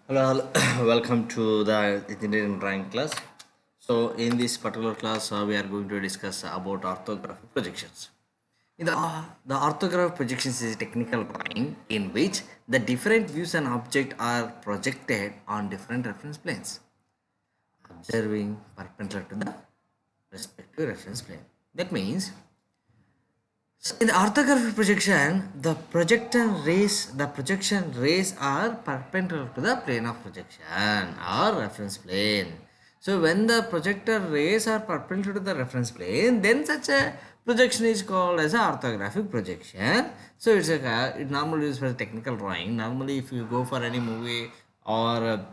Hello, welcome to the engineering drawing class. So, in this particular class, we are going to discuss about orthographic projections. The orthographic projections is a technical drawing in which the different views and object are projected on different reference planes, observing perpendicular to the respective reference plane. That means in the orthographic projection, the projection rays are perpendicular to the plane of projection or reference plane. So when the projector rays are perpendicular to the reference plane, then such a projection is called as a orthographic projection. So it normally used for technical drawing. Normally, if you go for any movie or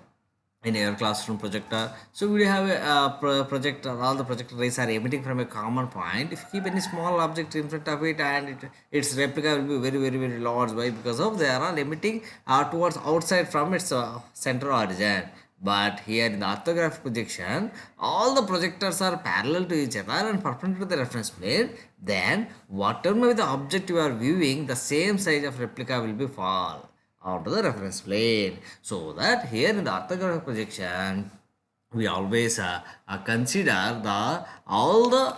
in your classroom projector, so we have a projector. All the projector rays are emitting from a common point. If you keep any small object in front of it, and its replica will be very large. Why? Because of they are all emitting towards outside from its center origin. But here in the orthographic projection, all the projectors are parallel to each other and perpendicular to the reference plane. Then whatever may be the object you are viewing, the same size of replica will be fall onto the reference plane. So that here in the orthographic projection, we always consider the all the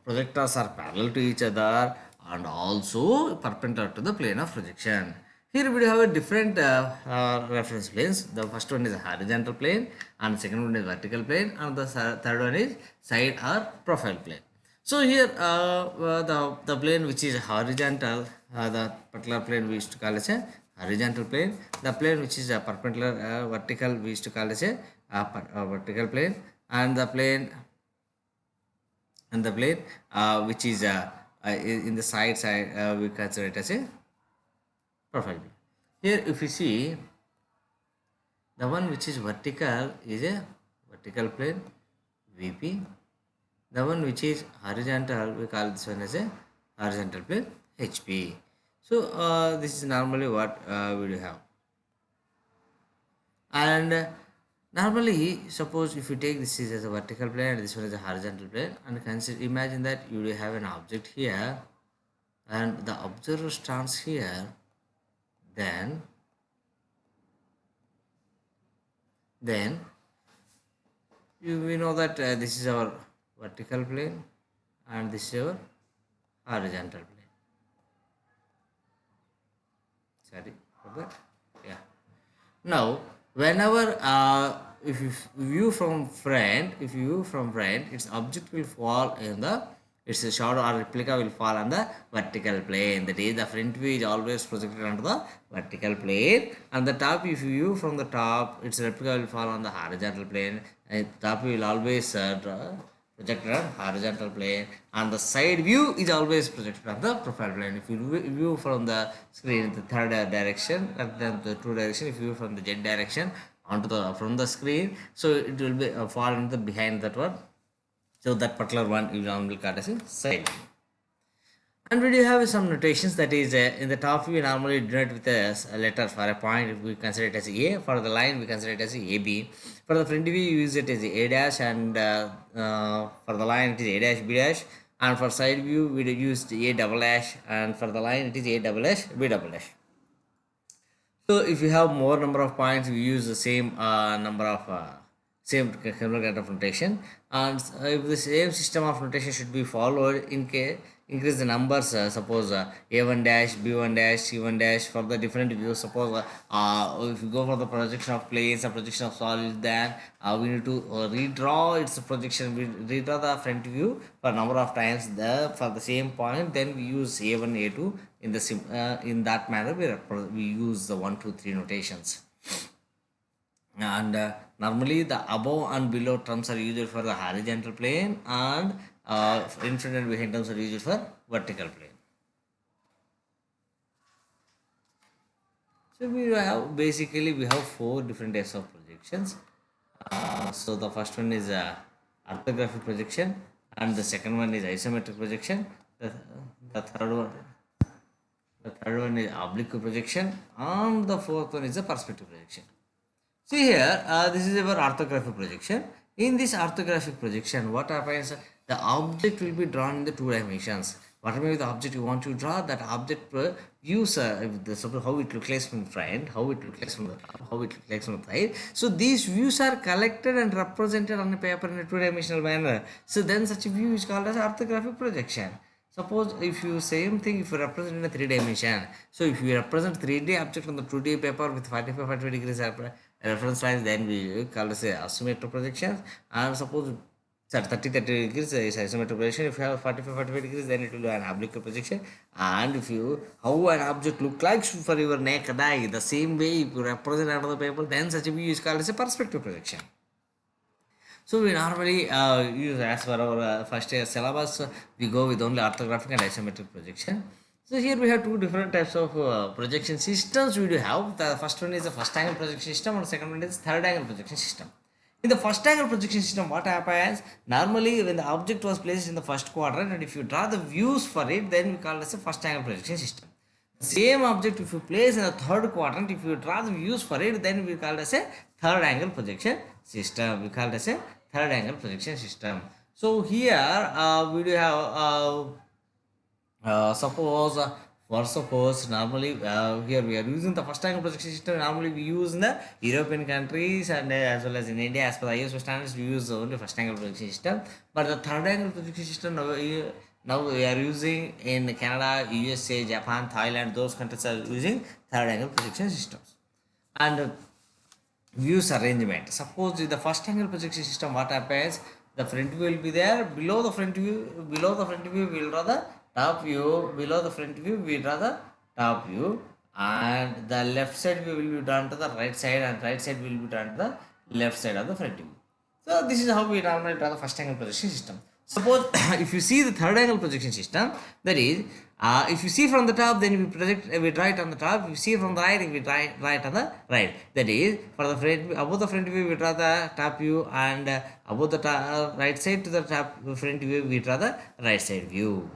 projectors are parallel to each other and also perpendicular to the plane of projection. Here we have a different reference planes. The first one is a horizontal plane, and the second one is vertical plane, and the third one is side or profile plane. So here the plane which is horizontal, the particular plane we used to call as a horizontal plane. The plane which is a perpendicular vertical we used to call as a vertical plane, and the plane which is in the side we consider it as a profile plane. Here if you see, the one which is vertical is a vertical plane VP. The one which is horizontal, we call this one as a horizontal plane HP. So this is normally what we do have. And normally, suppose if you take this is as a vertical plane and this one is a horizontal plane, and consider, imagine that you will have an object here, and the observer stands here, then then we know that this is our vertical plane and this is our horizontal plane. Sorry for that. Yeah. Now, whenever if you view from front, its object will fall in the its shadow or replica will fall on the vertical plane. That is, the front view is always projected onto the vertical plane, and the top, if you view from the top, its replica will fall on the horizontal plane. And top view will always projected on horizontal plane, and the side view is always projected on the profile plane. If you view from the screen in the third direction and then the two direction, if you view from the z direction onto the from the screen, so it will be fall into the behind that one. So that particular one you normally call as a side view. And we do have some notations, that is in the top we normally denote with a letter. For a point we consider it as A, for the line we consider it as AB, for the front view we use it as A dash, and for the line it is A dash B dash, and for side view we use A double dash, and for the line it is A double dash B double dash. So if you have more number of points, we use the same number of same kind of notation, and if the same system of notation should be followed in case increase the numbers. Suppose A1 dash, B1 dash, C1 dash for the different views. Suppose if you go for the projection of planes, a projection of solids, then we need to redraw its projection. We redraw the front view for number of times for the same point. Then we use A1, A2 in the in that manner. We use the 1, 2, 3 notations. And normally the above and below terms are used for the horizontal plane, and in front and behind terms are used for vertical plane. So we have four different types of projections. So the first one is orthographic projection, and the second one is isometric projection. The third one is oblique projection, and the fourth one is the perspective projection. See here, this is our orthographic projection. In this orthographic projection, what happens? The object will be drawn in the two dimensions. whatever the object you want to draw, that object views suppose how it looks like from front, how it looks like from the top, how it looks like from the side. So these views are collected and represented on the paper in a two-dimensional manner. So then such a view is called as orthographic projection. Suppose if you same thing, if you represent in a three dimension, so if you represent 3D object on the 2D paper with 45 degrees reference lines, then we call this asymmetric projections. And suppose 30 degrees is isometric projection. If you have 45 degrees, then it will be an oblique projection. And if you how an object look like for your naked eye, the same way if you represent another paper, then such a view is called as a perspective projection. So we normally use, as per our first year syllabus, we go with only orthographic and isometric projection. So here we have two different types of projection systems we do have. The first one is the first angle projection system, and the second one is third angle projection system. In the first angle projection system, what happens? Normally, when the object was placed in the first quadrant, and if you draw the views for it, then we call this a first angle projection system. Same object, if you place in the third quadrant, if you draw the views for it, then we call it as a third angle projection system. We call it as a third angle projection system. So here we do have suppose suppose normally here we are using the first angle projection system. Normally we use in the European countries and as well as in India, as per the ISO standards, we use only first angle projection system. But the third angle projection system now we are using in Canada, USA, Japan, Thailand. Those countries are using third angle projection systems. And views arrangement. Suppose in the first angle projection system, what happens? The front view will be there. Below the front view, we will draw the top view. Below the front view, we draw the top view, and the left side view will be drawn to the right side, and right side will be drawn to the left side of the front view. So this is how we normally draw the first angle projection system. Suppose if you see the third angle projection system, that is, if you see from the top, then we draw it on the top. If you see from the right, we draw it on the right. That is, for the front, above the front view, we draw the top view, and above the right side to the top front view, we draw the right side view.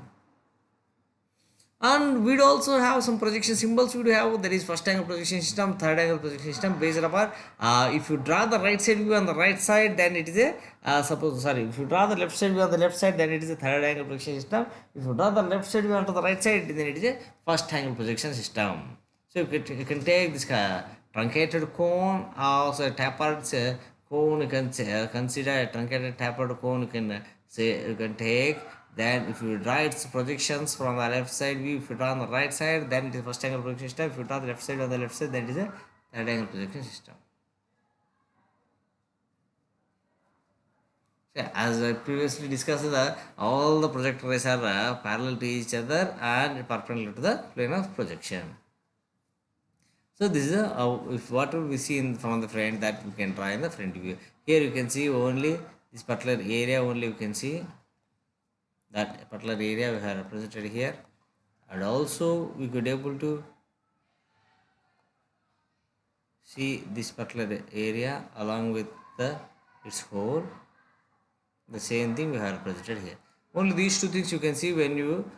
And we'd also have some projection symbols. We do have, that is first angle projection system, third angle projection system, based upon if you draw the right side view on the right side, then it is a if you draw the left side view on the left side, then it is a third angle projection system. If you draw the left side view onto the right side, then it is a first angle projection system. So you can take this truncated cone, also a tapered cone. You can consider a truncated tapered cone. You can take. Then if you draw its projections from the left side view, if you draw on the right side, then it is first angle projection system. If you draw the left side on the left side, then it is a third angle projection system. So as I previously discussed, all the projector rays are parallel to each other and perpendicular to the plane of projection. So this is if whatever we see from the front, that we can draw in the front view. Here you can see only this particular area, only you can see that particular area we have represented here, and also we could able to see this particular area along with its whole. The same thing we have represented here. Only these two things you can see when you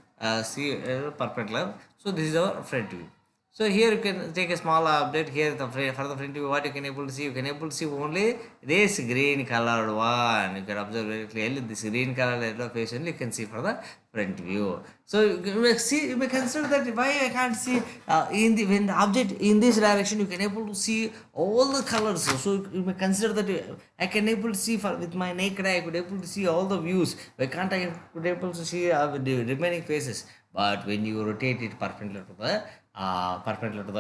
see perpendicular. So this is our front view. So here you can take a small update here for the front view. What you can able to see? You can able to see only this green colored one. You can observe very clearly this green colored yellow face only you can see for the front view. So you may consider that why I can't see when the object in this direction, you can able to see all the colors. So you may consider that I can able to see with my naked eye. I could able to see all the views. Why can't I could able to see the remaining faces? But when you rotate it perpendicular to the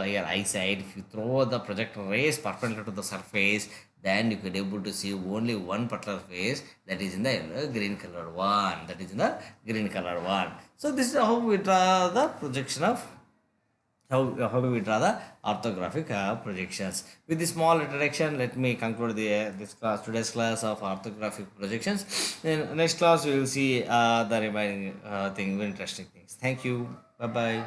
your eyesight, if you throw the projector rays perpendicular to the surface, then you could able to see only one particular face, that is in the green color one. So this is how we draw the projection of how do we draw the orthographic projections. With this small introduction, let me conclude today's class of orthographic projections. In next class we will see the remaining very interesting things. Thank you. Bye bye.